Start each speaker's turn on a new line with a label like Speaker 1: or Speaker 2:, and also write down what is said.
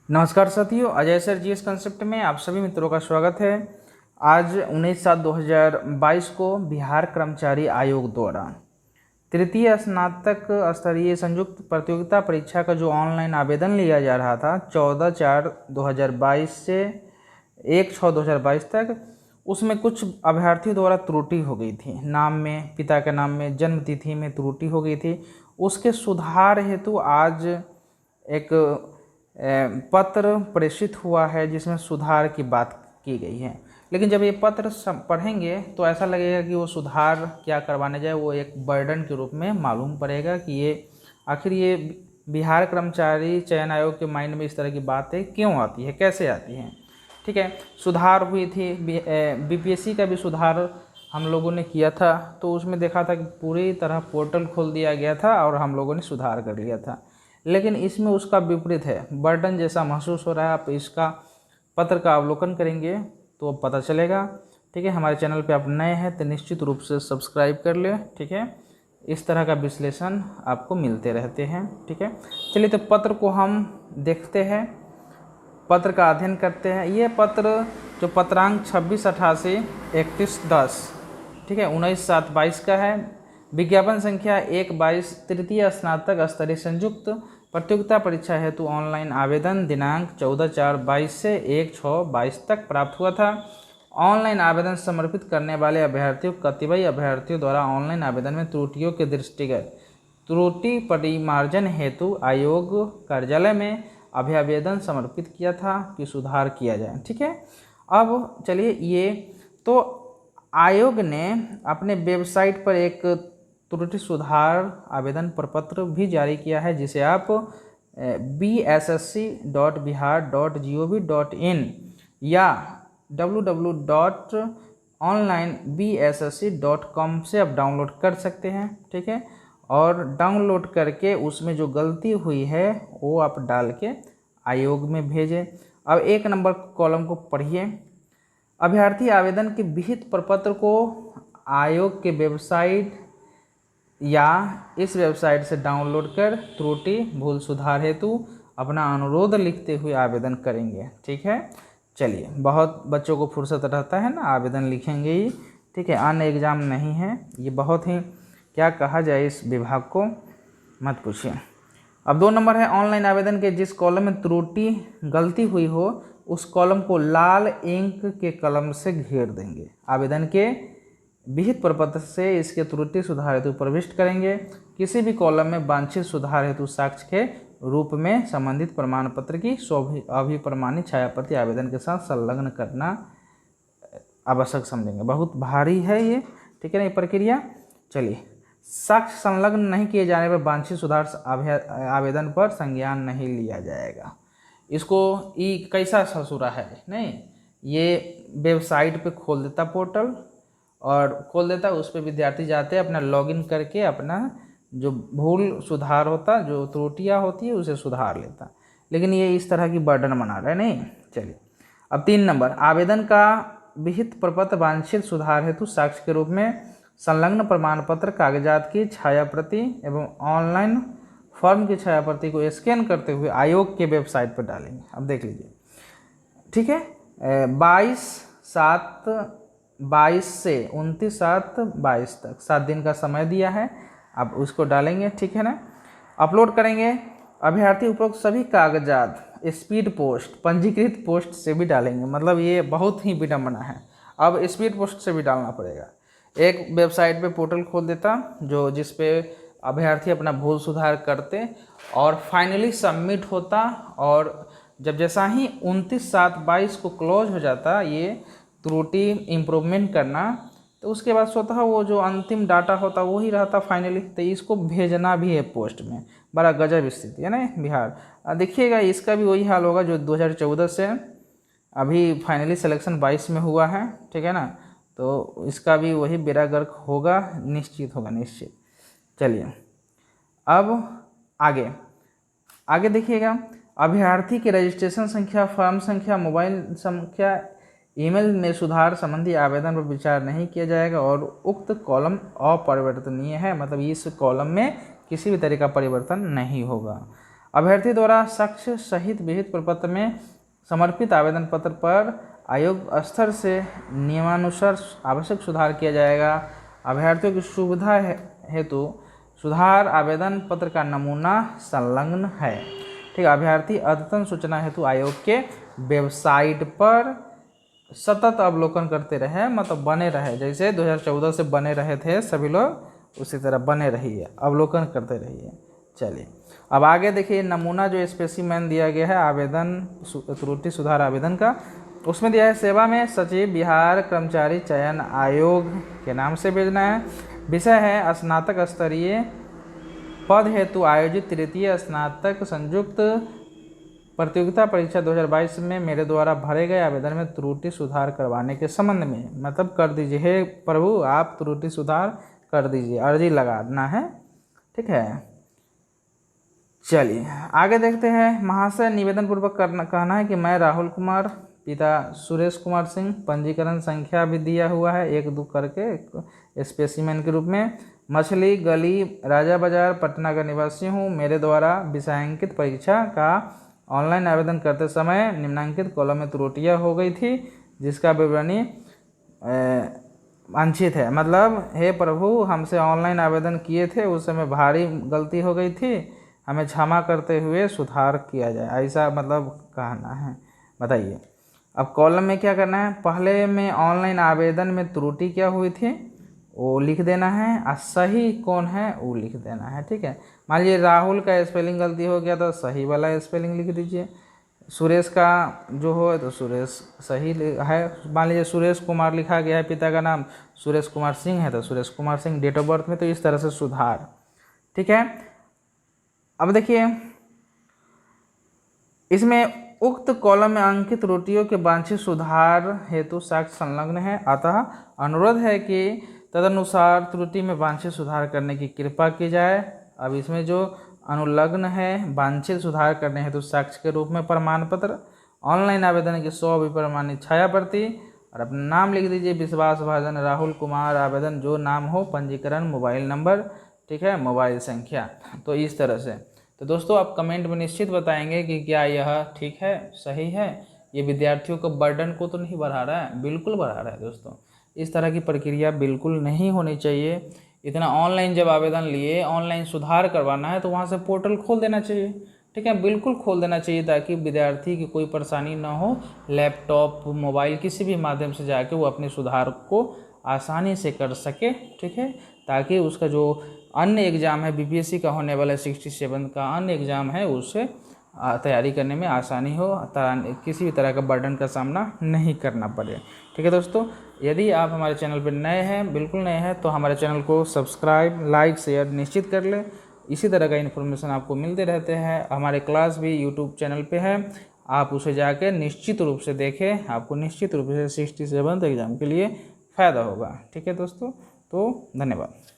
Speaker 1: नमस्कार साथियों, Ajay sir GS concept में आप सभी मित्रों का स्वागत है। आज 19/7/2022 को बिहार कर्मचारी आयोग द्वारा तृतीय स्नातक स्तरीय संयुक्त प्रतियोगिता परीक्षा का जो ऑनलाइन आवेदन लिया जा रहा था 14/4/2022 से 1/6/2022 तक, उसमें कुछ अभ्यर्थियों द्वारा त्रुटि हो गई थी। नाम में, पिता के नाम में, जन्म तिथि में त्रुटि हो गई थी। उसके सुधार हेतु आज एक पत्र प्रेषित हुआ है जिसमें सुधार की बात की गई है। लेकिन जब ये पत्र पढ़ेंगे तो ऐसा लगेगा कि वो सुधार क्या करवाने जाए, वो एक बर्डन के रूप में मालूम पड़ेगा कि ये आखिर ये बिहार कर्मचारी चयन आयोग के माइंड में इस तरह की बातें क्यों आती है, कैसे आती हैं। ठीक है, सुधार हुई थी। बीपीएससी का भी सुधार हम लोगों ने किया था, तो उसमें देखा था कि पूरी तरह पोर्टल खोल दिया गया था और हम लोगों ने सुधार कर लिया था। लेकिन इसमें उसका विपरीत है, बर्डन जैसा महसूस हो रहा है। आप इसका पत्र का अवलोकन करेंगे तो पता चलेगा। ठीक है, हमारे चैनल पे आप नए हैं तो निश्चित रूप से सब्सक्राइब कर ले। ठीक है, इस तरह का विश्लेषण आपको मिलते रहते हैं। ठीक है, चलिए तो पत्र को हम देखते हैं, पत्र का अध्ययन करते हैं। ये पत्र जो पत्रांक 26/88/31/10, ठीक है, 19/7/22 का है। विज्ञापन संख्या 1/22 तृतीय स्नातक स्तरीय संयुक्त प्रतियोगिता परीक्षा हेतु ऑनलाइन आवेदन दिनांक 14/4/22 से 1/6/22 तक प्राप्त हुआ था। ऑनलाइन आवेदन समर्पित करने वाले अभ्यर्थियों कतिपय अभ्यर्थियों द्वारा ऑनलाइन आवेदन में त्रुटियों के दृष्टिगत त्रुटि परिमार्जन हेतु आयोग कार्यालय में अभ्यावेदन समर्पित किया था कि सुधार किया जाए। ठीक है, अब चलिए, ये तो आयोग ने अपने वेबसाइट पर एक त्रुटि सुधार आवेदन प्रपत्र भी जारी किया है, जिसे आप bssc.bihar.gov.in या www.onlinebssc.com से आप डाउनलोड कर सकते हैं। ठीक है, और डाउनलोड करके उसमें जो गलती हुई है वो आप डाल के आयोग में भेजें। अब 1 नंबर कॉलम को पढ़िए। अभ्यर्थी आवेदन के विहित प्रपत्र को आयोग के वेबसाइट या इस वेबसाइट से डाउनलोड कर त्रुटि भूल सुधार हेतु अपना अनुरोध लिखते हुए आवेदन करेंगे। ठीक है, चलिए, बहुत बच्चों को फुर्सत रहता है ना, आवेदन लिखेंगे ही। ठीक है, अन्य एग्जाम नहीं है। ये बहुत ही, क्या कहा जाए, इस विभाग को मत पूछिए। अब 2 नंबर है, ऑनलाइन आवेदन के जिस कॉलम में त्रुटि गलती हुई हो उस कॉलम को लाल इंक के कलम से घेर देंगे। आवेदन के विहित प्रपत्र से इसके त्रुटि सुधार हेतु प्रविष्ट करेंगे। किसी भी कॉलम में वांछित सुधार हेतु साक्ष्य के रूप में संबंधित प्रमाण पत्र की अभिप्रमाणित छायाप्रति आवेदन के साथ संलग्न करना आवश्यक समझेंगे। बहुत भारी है ये, ठीक है ना, ये प्रक्रिया। चलिए, साक्ष्य संलग्न नहीं किए जाने पर वांछित सुधार आवेदन पर संज्ञान नहीं लिया जाएगा। इसको कैसा ससुरा है, नहीं, ये वेबसाइट पे खोल देता पोर्टल और खोल देता, उस पर विद्यार्थी जाते हैं, अपना लॉगिन करके अपना जो भूल सुधार होता, जो त्रुटियाँ होती है उसे सुधार लेता। लेकिन ये इस तरह की बर्डन बना रहा है, नहीं। चलिए, अब 3 नंबर, आवेदन का विहित प्रपत्र वांछित सुधार हेतु साक्ष्य के रूप में संलग्न प्रमाण पत्र कागजात की छायाप्रति एवं ऑनलाइन फॉर्म की छायाप्रति को स्कैन करते हुए आयोग के वेबसाइट पर डालेंगे। अब देख लीजिए, ठीक है, 22/7/22 से 29/7/22 तक 7 दिन का समय दिया है। आप उसको डालेंगे, ठीक है ना, अपलोड करेंगे। अभ्यर्थी उपरोक्त सभी कागजात स्पीड पोस्ट, पंजीकृत पोस्ट से भी डालेंगे। मतलब ये बहुत ही विडम्बना है, अब स्पीड पोस्ट से भी डालना पड़ेगा। एक वेबसाइट पे पोर्टल खोल देता जो जिस पे अभ्यर्थी अपना भूल सुधार करते और फाइनली सबमिट होता, और जब जैसा ही 29/7/22 को क्लोज हो जाता ये त्रुटि इम्प्रूवमेंट करना, तो उसके बाद स्वतः वो जो अंतिम डाटा होता वही रहता फाइनली। तो इसको भेजना भी है पोस्ट में। बड़ा गजब स्थिति है ना बिहार। देखिएगा, इसका भी वही हाल होगा जो 2014 से अभी फाइनली सिलेक्शन 22 में हुआ है, ठीक है ना, तो इसका भी वही बेड़ा गर्क होगा, निश्चित होगा, निश्चित। चलिए, अब आगे आगे देखिएगा, अभ्यर्थी की रजिस्ट्रेशन संख्या, फॉर्म संख्या, मोबाइल संख्या, ईमेल में सुधार संबंधी आवेदन पर विचार नहीं किया जाएगा और उक्त कॉलम अपरिवर्तनीय है। मतलब इस कॉलम में किसी भी तरह का परिवर्तन नहीं होगा। अभ्यर्थी द्वारा साक्ष्य सहित विहित प्रपत्र में समर्पित आवेदन पत्र पर आयोग स्तर से नियमानुसार आवश्यक सुधार किया जाएगा। अभ्यर्थियों की सुविधा हेतु सुधार आवेदन पत्र का नमूना संलग्न है। ठीक, अभ्यर्थी अद्यतन सूचना हेतु आयोग के वेबसाइट पर सतत अवलोकन करते रहे, मतलब बने रहे, जैसे 2014 से बने रहे थे सभी लोग, उसी तरह बने रहिए, अवलोकन करते रहिए। चलिए अब आगे देखिए, नमूना जो स्पेसिमेन दिया गया है आवेदन त्रुटि सुधार आवेदन का, उसमें दिया है सेवा में सचिव बिहार कर्मचारी चयन आयोग के नाम से भेजना है। विषय है स्नातक स्तरीय पद हेतु आयोजित तृतीय स्नातक संयुक्त प्रतियोगिता परीक्षा 2022 में मेरे द्वारा भरे गए आवेदन में त्रुटि सुधार करवाने के संबंध में, मतलब कर दीजिए, हे प्रभु आप त्रुटि सुधार कर दीजिए, अर्जी लगाना है। ठीक है, चलिए आगे देखते हैं। महाशय निवेदन पूर्वक कहना है कि मैं राहुल कुमार पिता सुरेश कुमार सिंह, पंजीकरण संख्या भी दिया हुआ है 1-2 करके स्पेसिमेन के रूप में, मछली गली राजा बाजार पटना का निवासी हूँ। मेरे द्वारा विषयांकित परीक्षा का ऑनलाइन आवेदन करते समय निम्नांकित कॉलम में त्रुटियाँ हो गई थी, जिसका विवरणी वांछित है। मतलब हे प्रभु हमसे ऑनलाइन आवेदन किए थे उस समय भारी गलती हो गई थी, हमें क्षमा करते हुए सुधार किया जाए, ऐसा मतलब कहना है। बताइए अब कॉलम में क्या करना है, पहले में ऑनलाइन आवेदन में त्रुटि क्या हुई थी वो लिख देना है, और सही कौन है वो लिख देना है। ठीक है, मान लीजिए राहुल का स्पेलिंग गलती हो गया तो सही वाला स्पेलिंग लिख दीजिए, सुरेश का जो हो तो सुरेश सही है, मान लीजिए सुरेश कुमार लिखा गया है, पिता का नाम सुरेश कुमार सिंह है तो Suresh Kumar Singh, date of birth में, तो इस तरह से सुधार। ठीक है, अब देखिए इसमें उक्त कॉलम में अंकित त्रुटियों के वांछित सुधार हेतु साक्ष्य संलग्न है, अतः अनुरोध है कि तदनुसार त्रुटि में वांछित सुधार करने की कृपा की जाए। अब इसमें जो अनुलग्न है वांछित सुधार करने हेतु साक्ष्य के रूप में प्रमाण पत्र, ऑनलाइन आवेदन की 100 विप्रमाणित छाया प्रति, और अपना नाम लिख दीजिए, विश्वास भाजन राहुल कुमार, आवेदन जो नाम हो, पंजीकरण, मोबाइल नंबर, ठीक है, मोबाइल संख्या। तो इस तरह से तो दोस्तों आप कमेंट में निश्चित बताएंगे कि क्या यह ठीक है, सही है, ये विद्यार्थियों को बर्डन को तो नहीं बढ़ा रहा है, बिल्कुल बढ़ा रहा है दोस्तों। इस तरह की प्रक्रिया बिल्कुल नहीं होनी चाहिए। इतना ऑनलाइन जब आवेदन लिए, ऑनलाइन सुधार करवाना है तो वहाँ से पोर्टल खोल देना चाहिए। ठीक है, बिल्कुल खोल देना चाहिए ताकि विद्यार्थी की कोई परेशानी ना हो, लैपटॉप मोबाइल किसी भी माध्यम से जाके वो अपने सुधार को आसानी से कर सके। ठीक है, ताकि उसका जो अन्य एग्ज़ाम है बीपीएससी का होने वाला 67 का अन्य एग्ज़ाम है उससे तैयारी करने में आसानी हो, किसी भी तरह का बर्डन का सामना नहीं करना पड़े। ठीक है दोस्तों, यदि आप हमारे चैनल पर नए हैं, बिल्कुल नए हैं, तो हमारे चैनल को सब्सक्राइब, लाइक, शेयर निश्चित कर लें। इसी तरह का इन्फॉर्मेशन आपको मिलते रहते हैं। हमारे क्लास भी यूट्यूब चैनल पे है, आप उसे जाकर निश्चित रूप से देखें, आपको निश्चित रूप से 67 एग्ज़ाम के लिए फ़ायदा होगा। ठीक है दोस्तों, तो धन्यवाद।